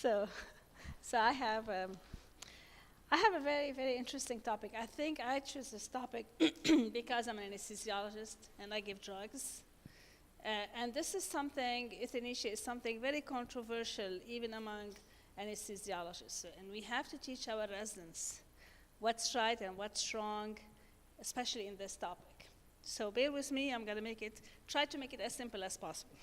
So, so I have a very, very interesting topic. I think I choose this topic because I'm an anesthesiologist and I give drugs. And this is something, euthanasia is something very controversial even among anesthesiologists. And we have to teach our residents what's right and what's wrong, especially in this topic. So bear with me, I'm going to try to make it as simple as possible.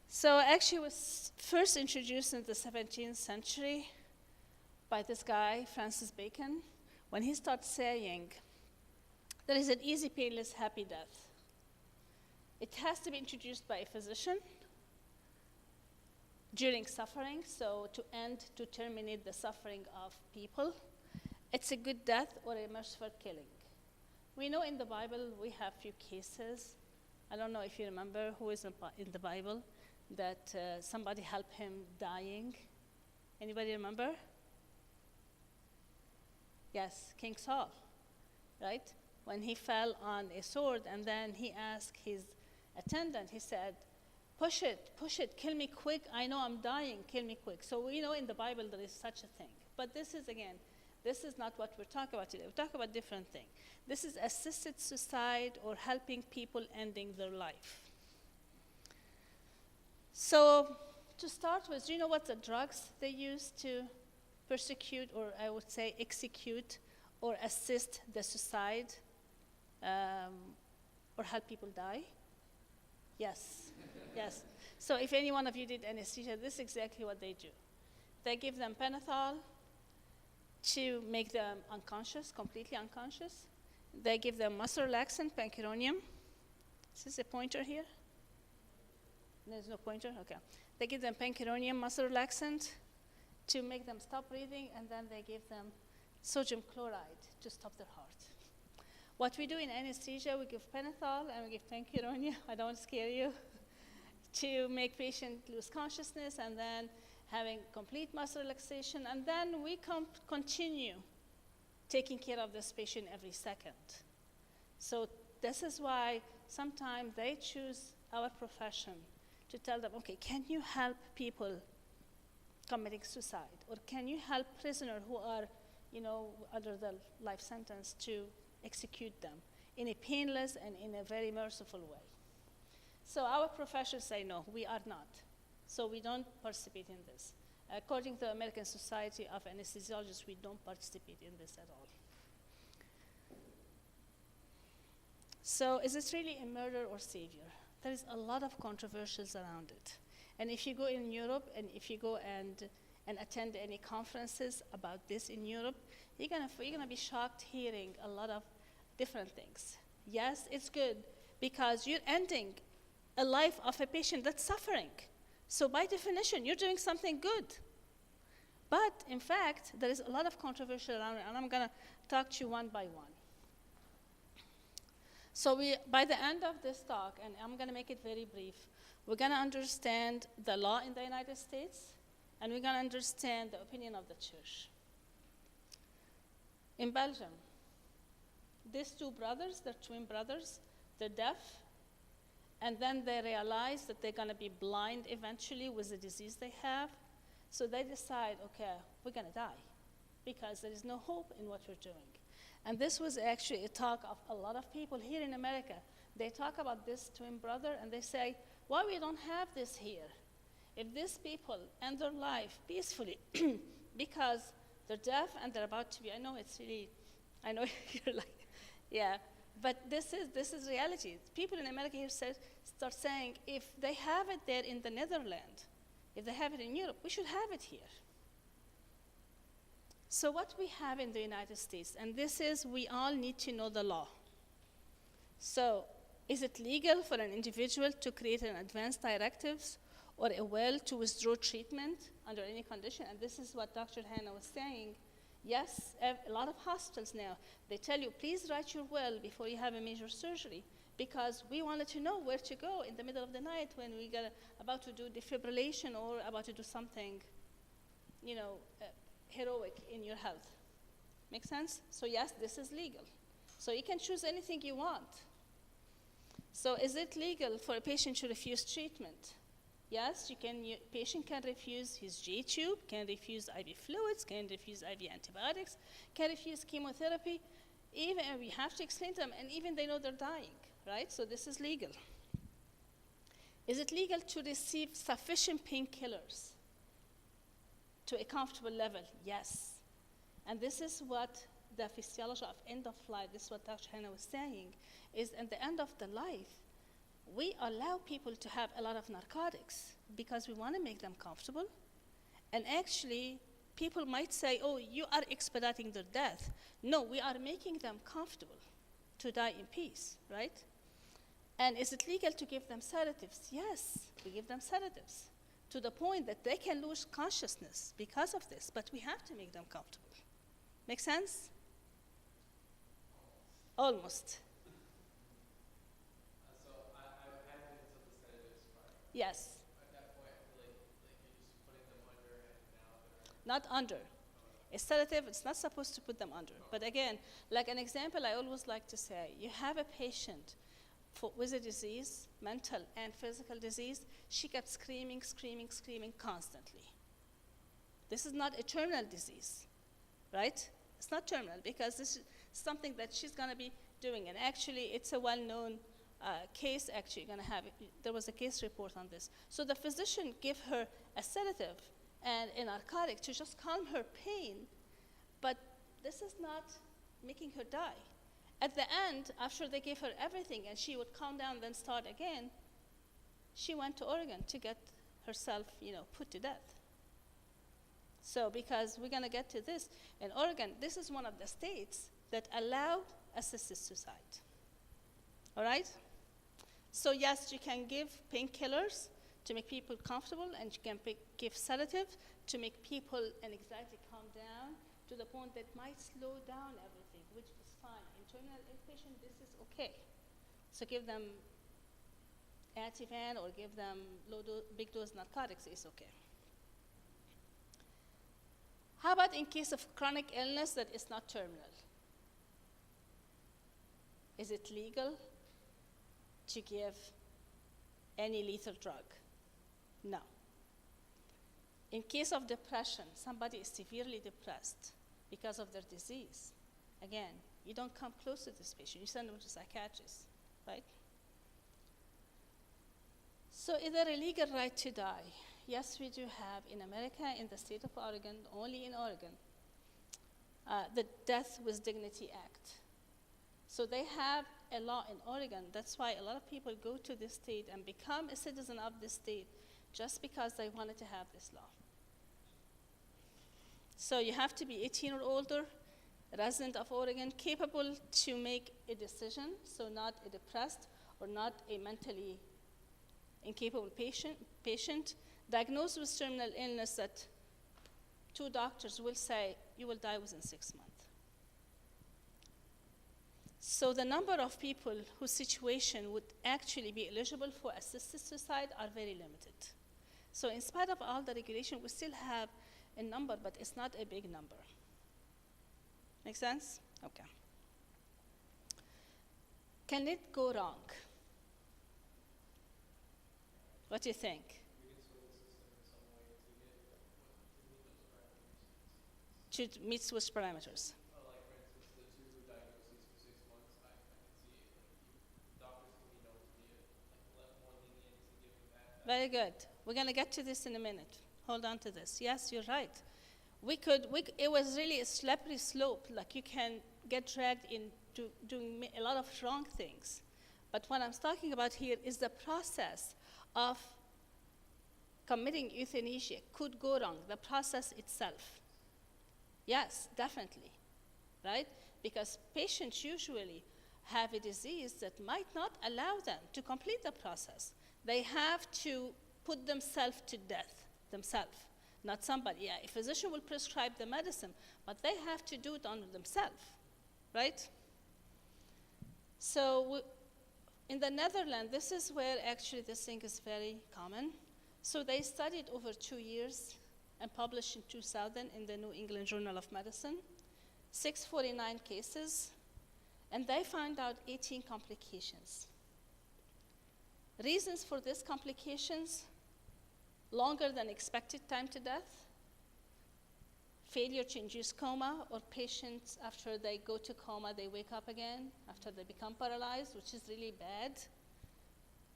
So actually it was first introduced in the 17th century by this guy, Francis Bacon, when he started saying, there is an easy, painless, happy death. It has to be introduced by a physician during suffering, so to terminate the suffering of people. It's a good death or a merciful killing. We know in the Bible we have few cases. I don't know if you remember who is in the Bible that somebody helped him dying. Anybody remember? Yes, King Saul, right? When he fell on a sword and then he asked his attendant, he said, push it, kill me quick, I know I'm dying, kill me quick. So we know in the Bible there is such a thing. But this is not what we're talking about today. We're talking about different thing. This is assisted suicide or helping people ending their life. So to start with, do you know what the drugs they use to persecute, or I would say execute, or assist the suicide, or help people die? Yes, yes. So if any one of you did anesthesia, this is exactly what they do. They give them pentothal to make them unconscious, completely unconscious. They give them muscle relaxant, pancuronium. Is this a pointer here? There's no pointer? Okay. They give them pancuronium, muscle relaxant to make them stop breathing, and then they give them sodium chloride to stop their heart. What we do in anesthesia, we give pentothal and we give pancuronium, I don't want to scare you, to make patient lose consciousness and then having complete muscle relaxation, and then we continue taking care of this patient every second. So this is why sometimes they choose our profession to tell them, okay, can you help people committing suicide? Or can you help prisoners who are, under the life sentence to execute them in a painless and in a very merciful way? So our profession say, no, we are not. So we don't participate in this. According to the American Society of Anesthesiologists, we don't participate in this at all. So is this really a murder or savior? There is a lot of controversies around it. And if you go in Europe, and if you go and attend any conferences about this in Europe, you're gonna be shocked hearing a lot of different things. Yes, it's good, because you're ending a life of a patient that's suffering. So by definition, you're doing something good. But in fact, there is a lot of controversy around it, and I'm gonna talk to you one by one. So by the end of this talk, and I'm gonna make it very brief, we're gonna understand the law in the United States, and we're gonna understand the opinion of the church. In Belgium, these two brothers, they're twin brothers, they're deaf, and then they realize that they're gonna be blind eventually with the disease they have. So they decide, okay, we're gonna die because there is no hope in what we're doing. And this was actually a talk of a lot of people here in America. They talk about this twin brother and they say, why we don't have this here? If these people end their life peacefully because they're deaf and they're about to be, I know you're like, yeah, but this is reality. People in America here start saying, if they have it there in the Netherlands, if they have it in Europe, we should have it here. So what we have in the United States, and this is, we all need to know the law. So is it legal for an individual to create an advance directives or a will to withdraw treatment under any condition? And this is what Dr. Hannah was saying. Yes, a lot of hospitals now, they tell you, please write your will before you have a major surgery, because we wanted to know where to go in the middle of the night when we got about to do defibrillation or about to do something, heroic in your health. Make sense? So yes, this is legal. So you can choose anything you want. So is it legal for a patient to refuse treatment? Yes, patient can refuse his J-tube, can refuse IV fluids, can refuse IV antibiotics, can refuse chemotherapy. Even we have to explain to them, and even they know they're dying, right? So this is legal. Is it legal to receive sufficient painkillers to a comfortable level? Yes. And this is what the physiology of end of life, this is what Dr. Hannah was saying, is at the end of the life, we allow people to have a lot of narcotics because we want to make them comfortable. And actually, people might say, oh, you are expediting their death. No, we are making them comfortable to die in peace, right? And is it legal to give them sedatives? Yes, we give them sedatives to the point that they can lose consciousness because of this, but we have to make them comfortable. Make sense? Almost. So I had been to the sedatives part. Yes. At that point, I feel like you're just putting them under, and now they're... Not under. A sedative, it's not supposed to put them under. But again, like an example I always like to say, you have a patient with a disease, mental and physical disease, she kept screaming, screaming, screaming constantly. This is not a terminal disease, right? It's not terminal because this is something that she's going to be doing. And actually, it's a well-known case, actually. There was a case report on this. So the physician gave her a sedative and a narcotic to just calm her pain, but this is not making her die. At the end, after they gave her everything and she would calm down, then start again, she went to Oregon to get herself, put to death. So because we're going to get to this, in Oregon, this is one of the states that allow assisted suicide. All right? So yes, you can give painkillers to make people comfortable, and you can give sedative to make people and anxiety calm down to the point that might slow down everything, which is fine. In terminal inpatient, this is okay. So give them Ativan or give them big dose narcotics is okay. How about in case of chronic illness that is not terminal? Is it legal to give any lethal drug? No. In case of depression, somebody is severely depressed because of their disease. Again, you don't come close to this patient. You send them to psychiatrists, right? So is there a legal right to die? Yes, we do have in America, in the state of Oregon, only in Oregon, the Death with Dignity Act. So they have a law in Oregon. That's why a lot of people go to this state and become a citizen of this state just because they wanted to have this law. So you have to be 18 or older, resident of Oregon, capable to make a decision, so not a depressed or not a mentally incapable patient, diagnosed with terminal illness that 2 doctors will say, you will die within 6 months. So the number of people whose situation would actually be eligible for assisted suicide are very limited. So in spite of all the regulation, we still have a number, but it's not a big number. Make sense? Okay. Can it go wrong? What do you think? To meet Swiss parameters. Like, for instance, the 2 diagnoses for 6 months, I can see it. Like, doctors can be known to be more lenient to giving that. Very good. We're going to get to this in a minute. Hold on to this. Yes, you're right. It was really a slippery slope. Like, you can get dragged into doing a lot of wrong things. But what I'm talking about here is the process of committing euthanasia could go wrong, the process itself. Yes, definitely, right? Because patients usually have a disease that might not allow them to complete the process. They have to put themselves to death themselves, not somebody. Yeah, a physician will prescribe the medicine, but they have to do it on themselves, right? So in the Netherlands, this is where actually this thing is very common. So they studied over 2 years and published in 2000 in the New England Journal of Medicine, 649 cases, and they found out 18 complications. Reasons for these complications, longer than expected time to death, failure to induce coma, or patients after they go to coma, they wake up again, after they become paralyzed, which is really bad,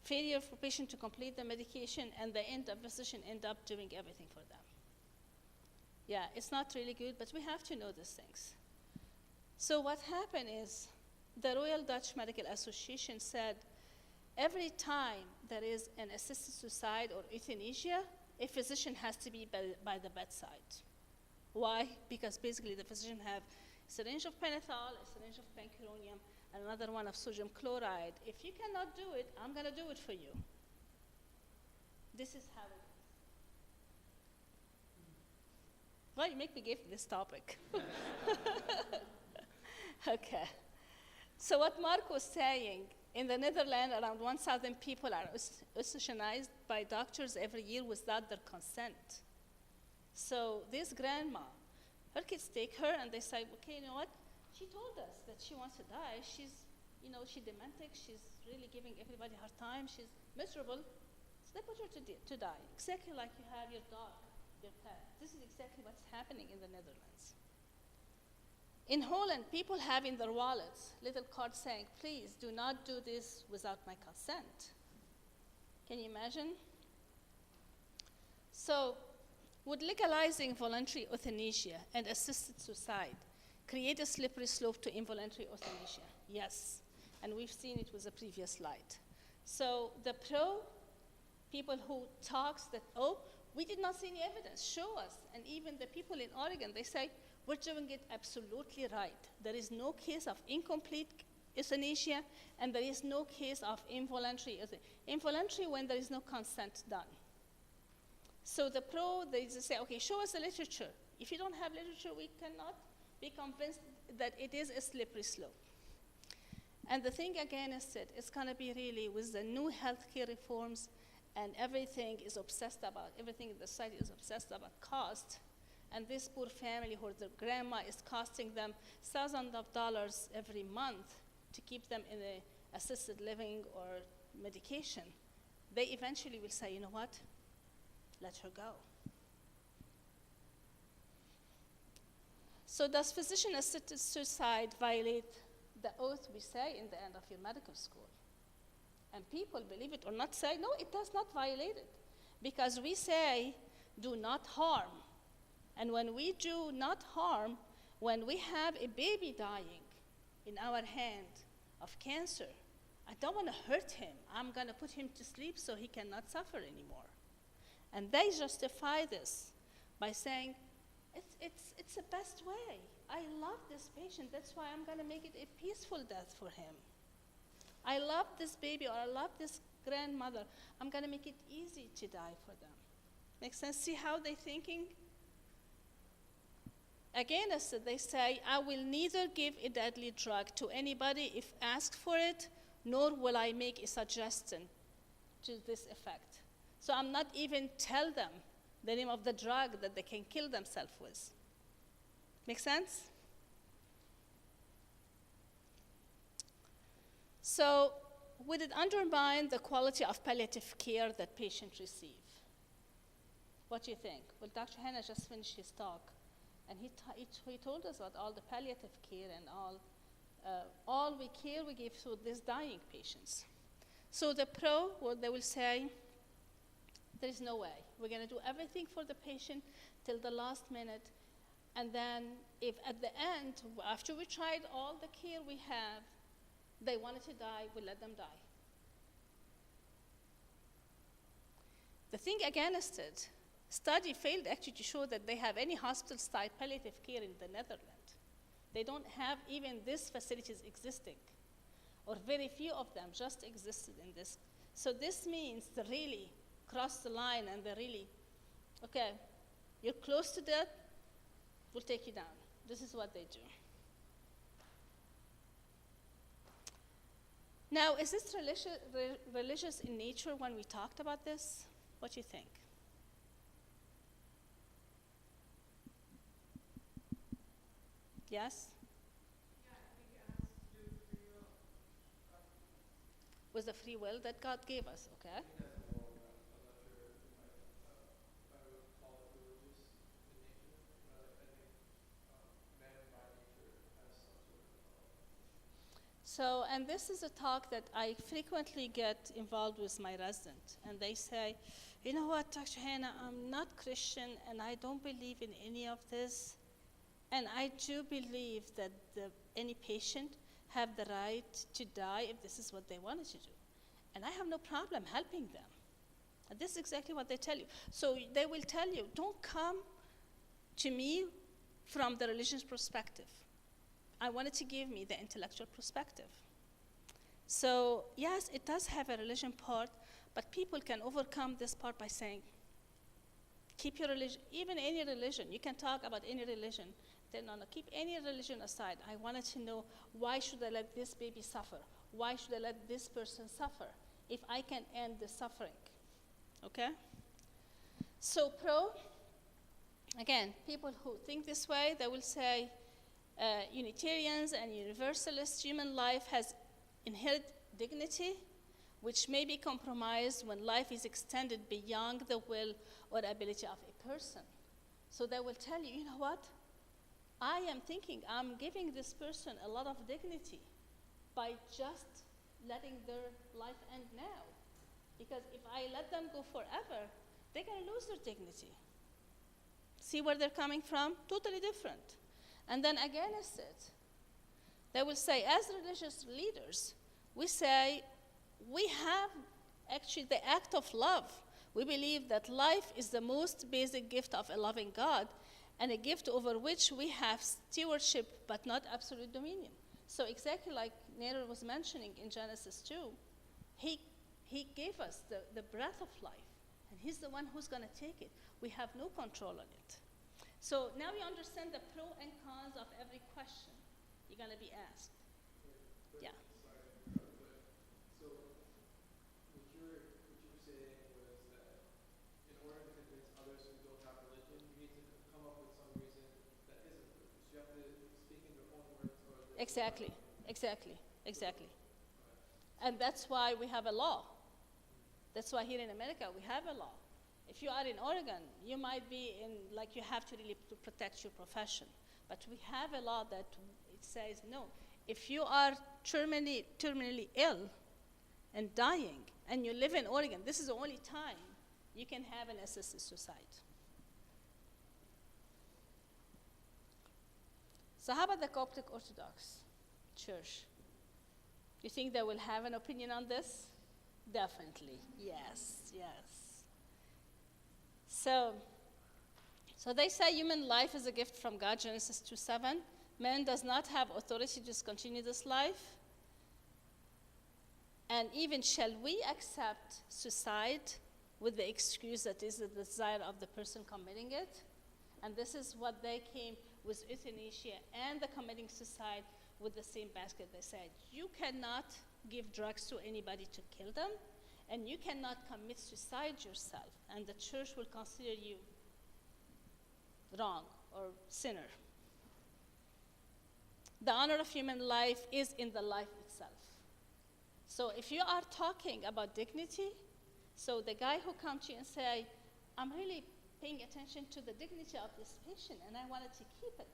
failure for patient to complete the medication, and the physician end up doing everything for them. Yeah, it's not really good, but we have to know these things. So what happened is the Royal Dutch Medical Association said every time there is an assisted suicide or euthanasia, a physician has to be by the bedside. Why? Because basically the physician have a syringe of pentothal, a syringe of pancuronium, and another one of sodium chloride. If you cannot do it, I'm going to do it for you. This is how it is. Well, you make me give this topic. Okay. So what Mark was saying, in the Netherlands, around 1,000 people are euthanized by doctors every year without their consent. So this grandma, her kids take her and they say, okay, you know what? She told us that she wants to die. She's, she's dementic. She's really giving everybody a hard time. She's miserable. So they put her to die, exactly like you have your dog, your pet. This is exactly what's happening in the Netherlands. In Holland, people have in their wallets little cards saying, please do not do this without my consent. Can you imagine? So, would legalizing voluntary euthanasia and assisted suicide create a slippery slope to involuntary euthanasia? Yes, and we've seen it with the previous slide. So the people who talks that, oh, we did not see any evidence, show us. And even the people in Oregon, they say, we're doing it absolutely right. There is no case of incomplete euthanasia, and there is no case of involuntary euthanasia. Involuntary when there is no consent done. So they just say, okay, show us the literature. If you don't have literature, we cannot be convinced that it is a slippery slope. And the thing again is that it's going to be really with the new healthcare reforms, and everything in the society is obsessed about cost. And this poor family who their grandma is costing them thousands of dollars every month to keep them in a assisted living or medication, they eventually will say, you know what? Let her go. So does physician-assisted suicide violate the oath we say in the end of your medical school? And people, believe it or not, say, no, it does not violate it. Because we say, do not harm. And when we do not harm, when we have a baby dying in our hand of cancer, I don't want to hurt him. I'm going to put him to sleep so he cannot suffer anymore. And they justify this by saying, it's the best way. I love this patient. That's why I'm going to make it a peaceful death for him. I love this baby, or I love this grandmother. I'm going to make it easy to die for them. Make sense? See how they're thinking? Again, as they say, I will neither give a deadly drug to anybody if asked for it, nor will I make a suggestion to this effect. So I'm not even tell them the name of the drug that they can kill themselves with. Make sense? So would it undermine the quality of palliative care that patients receive? What do you think? Well, Dr. Hanna just finished his talk, and he told us about all the palliative care and all we give to these dying patients. So the they will say, there is no way. We're going to do everything for the patient till the last minute, and then if at the end, after we tried all the care we have, they wanted to die, we'll let them die. The thing against it, study failed actually to show that they have any hospital-style palliative care in the Netherlands. They don't have even these facilities existing, or very few of them just existed in this. So this means they really cross the line and they really, okay, you're close to death, we'll take you down. This is what they do. Now, is this religious in nature when we talked about this? What do you think? Yes? Yeah, I think it has to do with free will. Was the free will that God gave us, okay? and this is a talk that I frequently get involved with my resident, and they say, you know what, Dr. Hannah, I'm not Christian, and I don't believe in any of this, and I do believe that any patient have the right to die if this is what they wanted to do. And I have no problem helping them. And this is exactly what they tell you. So they will tell you, don't come to me from the religious perspective. I wanted to give me the intellectual perspective. So yes, it does have a religion part, but people can overcome this part by saying, keep your religion, even any religion. You can talk about any religion. Then no, keep any religion aside. I wanted to know, why should I let this baby suffer? Why should I let this person suffer if I can end the suffering? Okay? So pro, again, people who think this way, they will say Unitarians and Universalists, human life has inherent dignity, which may be compromised when life is extended beyond the will or ability of a person. So they will tell you, you know what? I am thinking I'm giving this person a lot of dignity by just letting their life end now. Because if I let them go forever, they're going to lose their dignity. See where they're coming from? Totally different. And then against it, they will say, as religious leaders, we say, we have actually the act of love. We believe that life is the most basic gift of a loving God, and a gift over which we have stewardship but not absolute dominion. So exactly like Nader was mentioning in Genesis 2, he gave us the breath of life, and he's the one who's going to take it. We have no control on it. So now you understand the pro and cons of every question you're going to be asked. Yeah. So what you were saying was that in order to convince others who don't have religion, you need to come up with some reason that isn't religious. You have to speak in your own words. Exactly. And that's why we have a law. That's why here in America we have a law. If you are in Oregon, you might be in, like, you have to really protect your profession. But we have a law that it says, no, if you are terminally ill and dying, and you live in Oregon, this is the only time you can have an assisted suicide. So how about the Coptic Orthodox Church? You think they will have an opinion on this? Definitely, yes. So they say human life is a gift from God, Genesis 2:7. Man does not have authority to discontinue this life. And even shall we accept suicide with the excuse that is the desire of the person committing it? And this is what they came with euthanasia and the committing suicide with the same basket. They said, you cannot give drugs to anybody to kill them, and you cannot commit suicide yourself, and the church will consider you wrong or sinner. The honor of human life is in the life itself. So if you are talking about dignity, so the guy who comes to you and say, I'm really paying attention to the dignity of this patient and I wanted to keep it.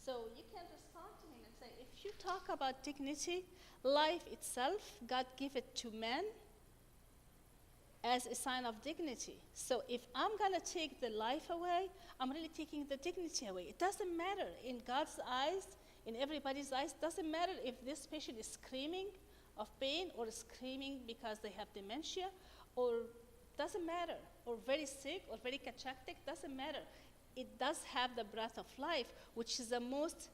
So you can respond to him and say, if you talk about dignity, life itself, God gave it to man as a sign of dignity. So if I'm going to take the life away, I'm really taking the dignity away. It doesn't matter in God's eyes, in everybody's eyes, doesn't matter if this patient is screaming of pain or screaming because they have dementia, or doesn't matter, or very sick or very cachectic, doesn't matter. It does have the breath of life, which is the most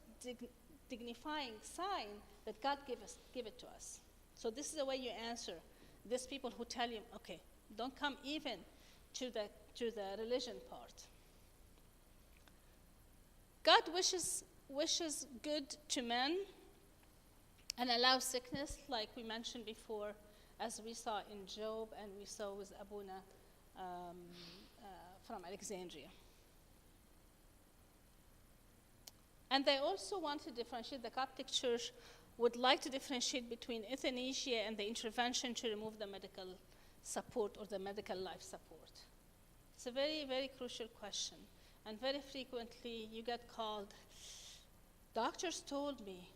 dignifying sign that God give it to us. So this is the way you answer these people who tell you, okay, don't come even to the religion part. God wishes good to men and allows sickness, like we mentioned before, as we saw in Job and we saw with Abuna from Alexandria. And they also want to differentiate, the Coptic Church would like to differentiate between euthanasia and the intervention to remove the medical support or the medical life support. It's a very, very crucial question. And very frequently you get called, doctors told me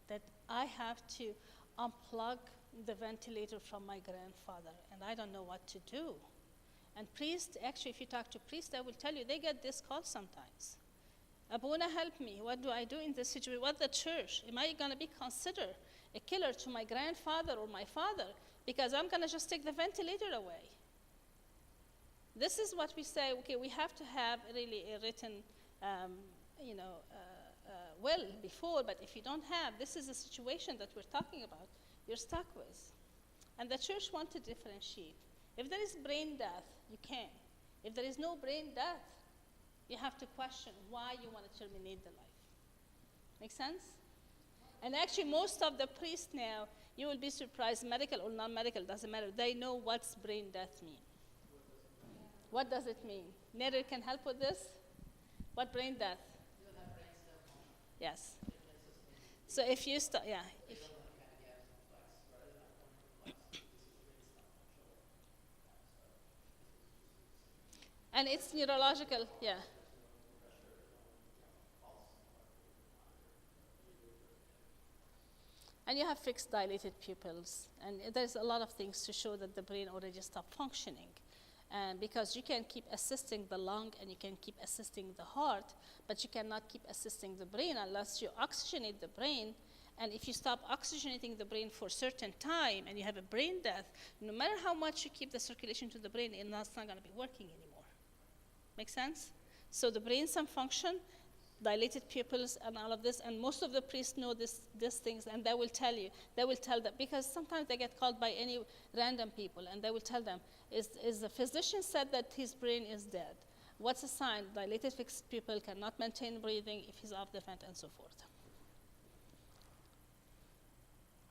that I have to unplug the ventilator from my grandfather, and I don't know what to do. And priests, actually, if you talk to priests, they will tell you they get this call sometimes. Abuna, help me. What do I do in this situation? What the church? Am I going to be considered a killer to my grandfather or my father because I'm going to just take the ventilator away? This is what we say, okay, we have to have really a written, will before, but if you don't have, this is a situation that we're talking about, you're stuck with. And the church wants to differentiate. If there is brain death, you can. If there is no brain death, you have to question why you want to terminate the life. Make sense? And actually, most of the priests now, you will be surprised, medical or non-medical, doesn't matter. They know what's brain death mean. What does it mean? Nader can help with this? What brain death? Yes. So if you start, yeah. And it's neurological, yeah. And you have fixed dilated pupils. And there's a lot of things to show that the brain already stopped functioning. And because you can keep assisting the lung and you can keep assisting the heart, but you cannot keep assisting the brain unless you oxygenate the brain. And if you stop oxygenating the brain for a certain time and you have a brain death, no matter how much you keep the circulation to the brain, it's not going to be working anymore. Make sense? So the brain, some function, dilated pupils and all of this, and most of the priests know these things, and they will tell them, because sometimes they get called by any random people, and they will tell them, is the physician said that his brain is dead. What's a sign? Dilated fixed pupil, cannot maintain breathing if he's off the vent, and so forth.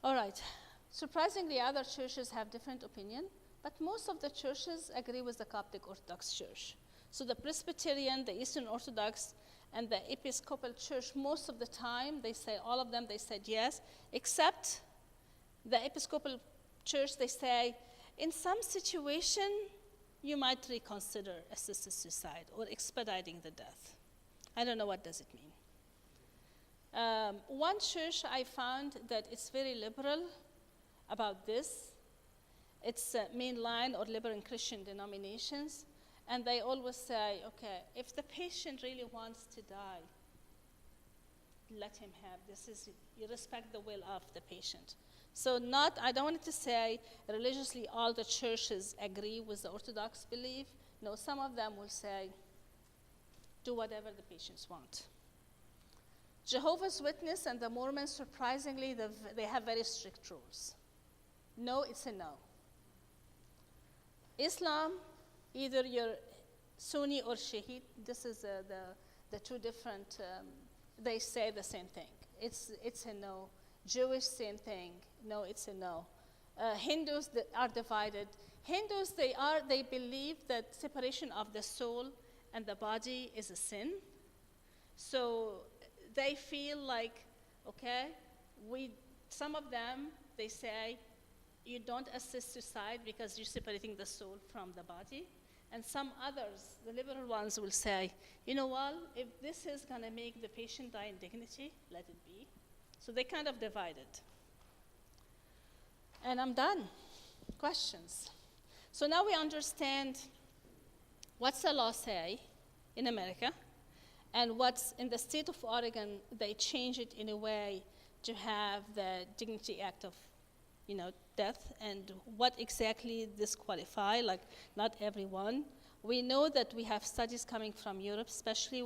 All right. Surprisingly, other churches have different opinion, but most of the churches agree with the Coptic Orthodox Church. So the Presbyterian, the Eastern Orthodox, and the Episcopal Church, most of the time, they say, all of them, they said yes, except the Episcopal Church, they say, in some situation, you might reconsider assisted suicide or expediting the death. I don't know what does it mean. One church I found that it's very liberal about this. It's mainline or liberal Christian denominations. And they always say, okay, if the patient really wants to die, let him have. You respect the will of the patient. So I don't want to say religiously all the churches agree with the Orthodox belief. No, some of them will say, do whatever the patients want. Jehovah's Witness and the Mormons, surprisingly, they have very strict rules. No, it's a no. Islam, either you're Sunni or Shiite, this is the two different, they say the same thing. It's a no. Jewish, same thing. No, it's a no. Hindus are divided. Hindus, they believe that separation of the soul and the body is a sin. So they feel like, okay, some of them, they say, you don't assist suicide because you're separating the soul from the body. And some others, the liberal ones, will say, you know what, if this is going to make the patient die in dignity, let it be. So they kind of divided. And I'm done. Questions? So now we understand what's the law say in America, and what's in the state of Oregon, they change it in a way to have the Dignity Act of death, and what exactly disqualify, like not everyone. We know that we have studies coming from Europe, especially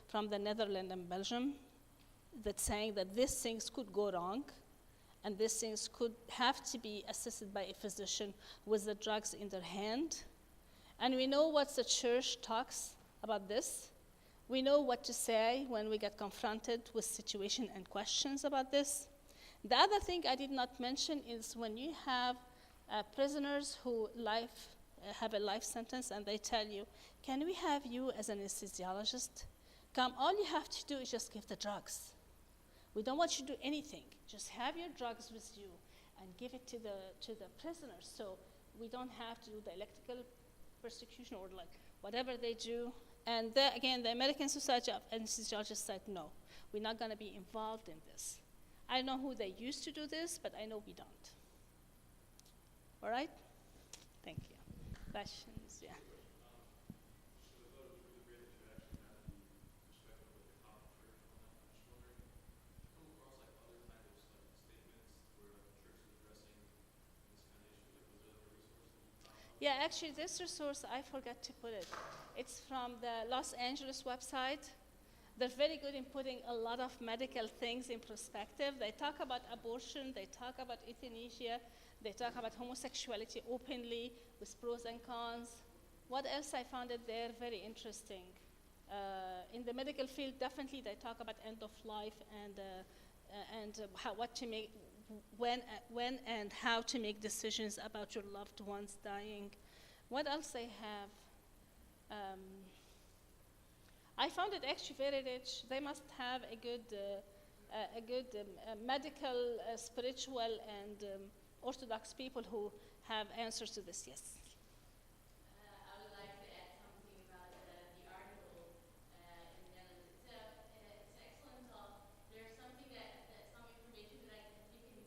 from the Netherlands and Belgium, that's saying that these things could go wrong, and these things could have to be assisted by a physician with the drugs in their hand. And we know what the church talks about this. We know what to say when we get confronted with situations and questions about this. The other thing I did not mention is when you have prisoners who have a life sentence and they tell you, can we have you as an anesthesiologist? Come, all you have to do is just give the drugs. We don't want you to do anything. Just have your drugs with you and give it to the prisoners, so we don't have to do the electrical persecution or like whatever they do. And again, the American Society of Anesthesiologists said, no, we're not going to be involved in this. I know who they used to do this, but I know we don't. All right? Thank you. Questions? Yeah. Yeah, actually, this resource, I forgot to put it. It's from the Los Angeles website. They're very good in putting a lot of medical things in perspective. They talk about abortion, they talk about euthanasia, they talk about homosexuality openly with pros and cons. What else I found it there very interesting? In the medical field, definitely they talk about end of life and what to make, when and how to make decisions about your loved ones dying. What else they have? I found it actually very rich. They must have a good medical, spiritual, and orthodox people who have answers to this. Yes. I would like to add something about the article in the Netherlands. It's an excellent talk. There's something some information that I think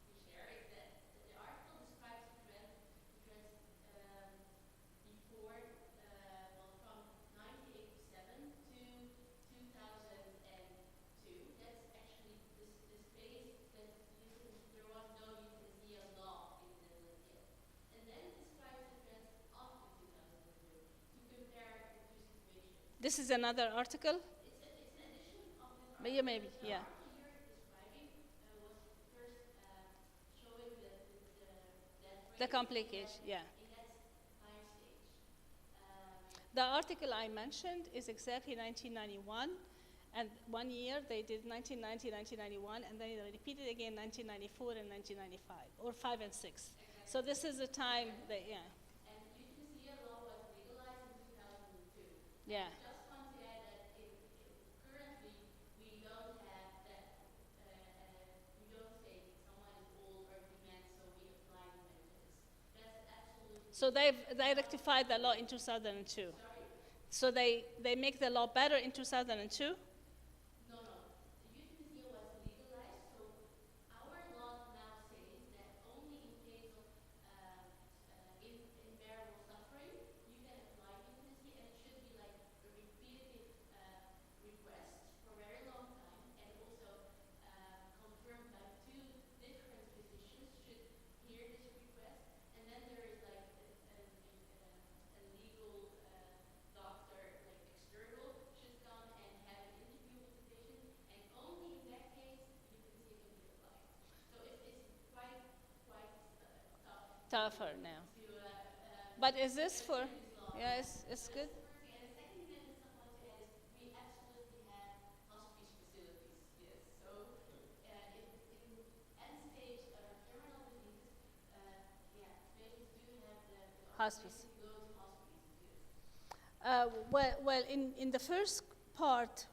we share is that the article describes the trends before, from 1987 to 2002. That's actually this phase that there was no euthanasia law in the Netherlands yet. And then it describes the trends after 2002 to compare the two situations. This is another article? It's an edition of this article. Yeah, maybe, yeah. The article you're describing was first showing that The complication, yeah. in that time stage. The article I mentioned is exactly 1991, and 1 year they did 1990, 1991, and then they repeated again 1994 and 1995, or 5 and 6. Exactly. So this is the time that, yeah. And euthanasia law was legalized in 2002. Yeah. Just want to add that currently we don't have that, we don't say someone is old or dement, so we apply euthanasia. That's absolutely. So they rectified the law in 2002. Sorry? So they make the law better in 2002? No. The euthanasia was legalized, so our law now says that only in case of unbearable suffering, you can apply euthanasia, and it should be like a repeated request for a very long time, and also confirmed by two different physicians should hear this request, and then there is like a legal doctor, like external, should come and have an interview with the patient, and only in that case euthanasia can be applied. So it's quite tough. Tougher now. To, But is this for, this law. yeah, it's good? And the second thing I just want to add is we absolutely have hospice facilities, yes. So if in end stage terminal diseases, patients do have the Hospice. opportunity to go to hospice, yes. Well, in the first part,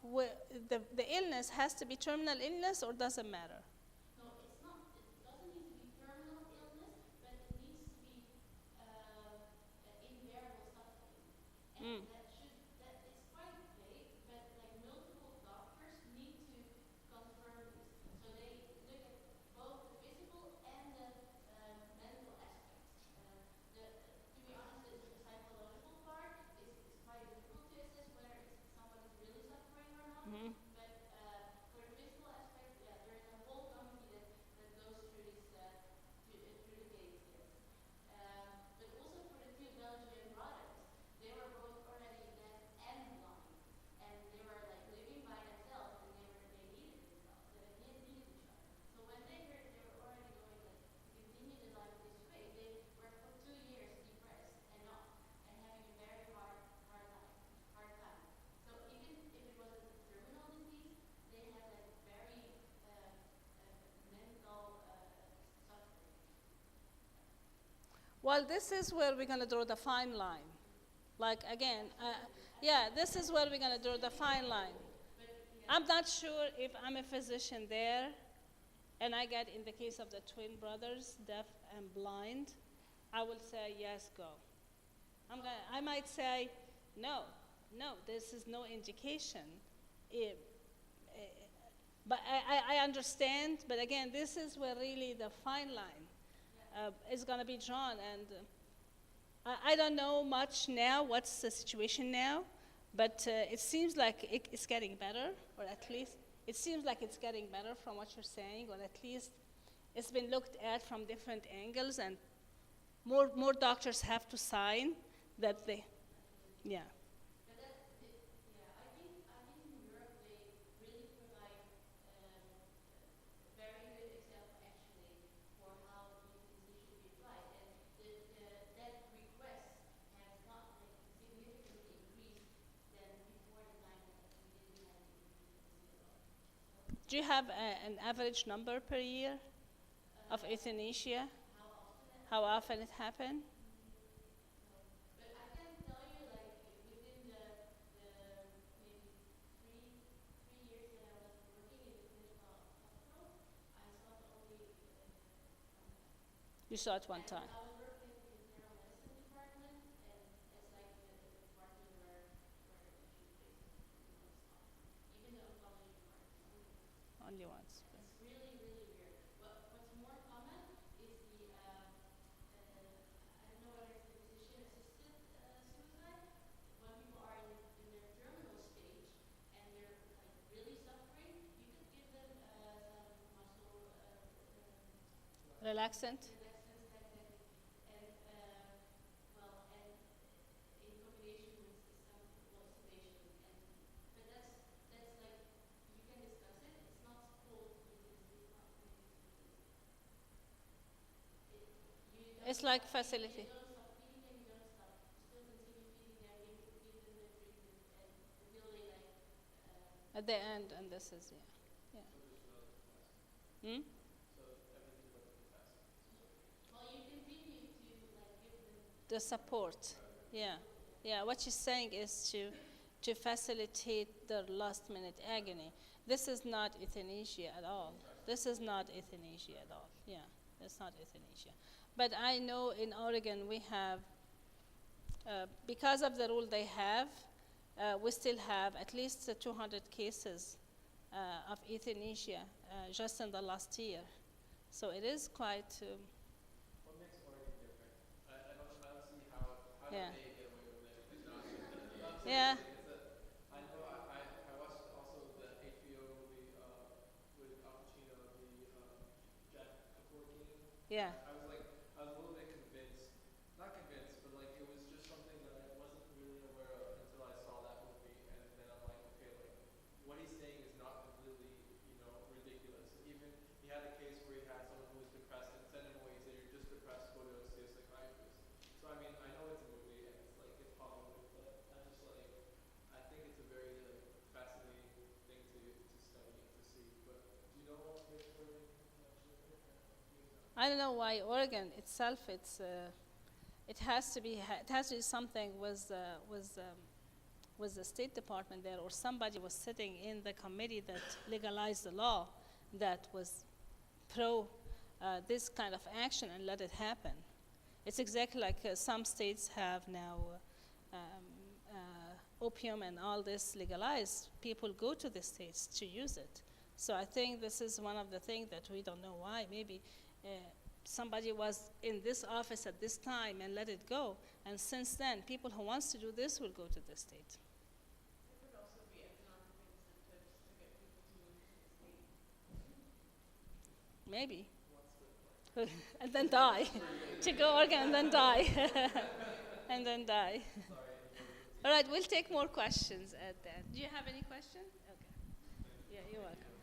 the illness has to be terminal illness or doesn't matter? No, it's not. It doesn't need to be terminal illness, but it needs to be unbearable suffering. And that it's quite vague, but like multiple doctors need to confirm this. So they look at both the physical and the mental aspects. To be honest, the psychological part is quite difficult to assess whether someone is really suffering or not. But for the physical aspect, there is a whole committee that goes through this through the case, yes. But also for the two Belgian brothers, they were both already deaf and blind, and they were like living by themselves, and they needed themselves, they needed each other. So when they heard they were already going like to continue the life this way, they were for 2 years depressed and having a very hard time. So even if it was a terminal disease, they had like very mental suffering. Well, this is where we're going to draw the fine line. Like, again, yeah, this is where we're going to draw the fine line. I'm not sure if I'm a physician there and I get, in the case of the twin brothers, deaf and blind, I will say, yes, go. I might say, no, this is no indication. But I understand, but again, this is where really the fine line is going to be drawn. And I don't know much now, what's the situation now, but it seems like it's getting better, or at least it seems like it's getting better from what you're saying, or at least it's been looked at from different angles, and more doctors have to sign that they, yeah. But I think in Europe they really provide very good example actually for how euthanasia should be applied, and that request has not like significantly increased than before the time that we didn't have the euthanasia law. So, Do you have an average number per year of euthanasia? How often it happened? but I can tell you, like within the maybe three years that I was working in the clinical hospital, I saw it only one time. You saw it one And time. I was working in the internal medicine department, and it's like the department where you should basically stop. Even the oncology department. Only once. It's really, really weird. What's more common is the, I don't know whether it's the physician-assisted suicide. When people are in their terminal stage and they're like really suffering, you could give them some muscle Relaxant? relaxants like that, and and in combination with some low sedation, but that's like you can discuss it. It's not full euthanasia. It's not you don't It's like stop feeding, facility. you don't stop feeding them. You don't stop. You still continue feeding them. Give them the treatment, and until they like. At the end, and this is, yeah. So just relative capacity. Hmm? So everything but the capacity. Well, you continue to like give them. The support, yeah. Yeah, what she's saying is to facilitate the last minute agony. This is not euthanasia at all. This is not euthanasia at all, yeah. It's not euthanasia. But I know in Oregon we have, because of the rule they have, we still have at least 200 cases of euthanasia just in the last year. So it is quite, What makes Oregon different? I don't see how Yeah. did they get away with it and not Yeah. It's I know I watched also the HBO movie with Al Pacino, the Jack Kapoor King. yeah. I was a little bit convinced, not convinced, but like it was just something that I wasn't really aware of until I saw that movie, and then I'm like, okay, like what he's saying is not completely, ridiculous. Even he had a case where he had someone who was depressed and sent him away. He said, "You're just depressed. Go to see a psychiatrist." So I mean, I know it's a movie and it's like it's Hollywood, but I just like I think it's a very like fascinating thing to study and to see. But do you know what makes Oregon actually different? I don't know why Oregon itself. It has to be something with the State Department there, or somebody was sitting in the committee that legalized the law, that was pro this kind of action and let it happen. It's exactly like some states have now opium and all this legalized. People go to the states to use it. So I think this is one of the things that we don't know why. Maybe somebody was in this office at this time and let it go. And since then, people who wants to do this will go to the state. There could also be economic incentives to get people to move to the state. Maybe. And then die. To go Oregon and then die. And then die. All right, we'll take more questions at that. Do you have any questions? Okay. Yeah, you're welcome.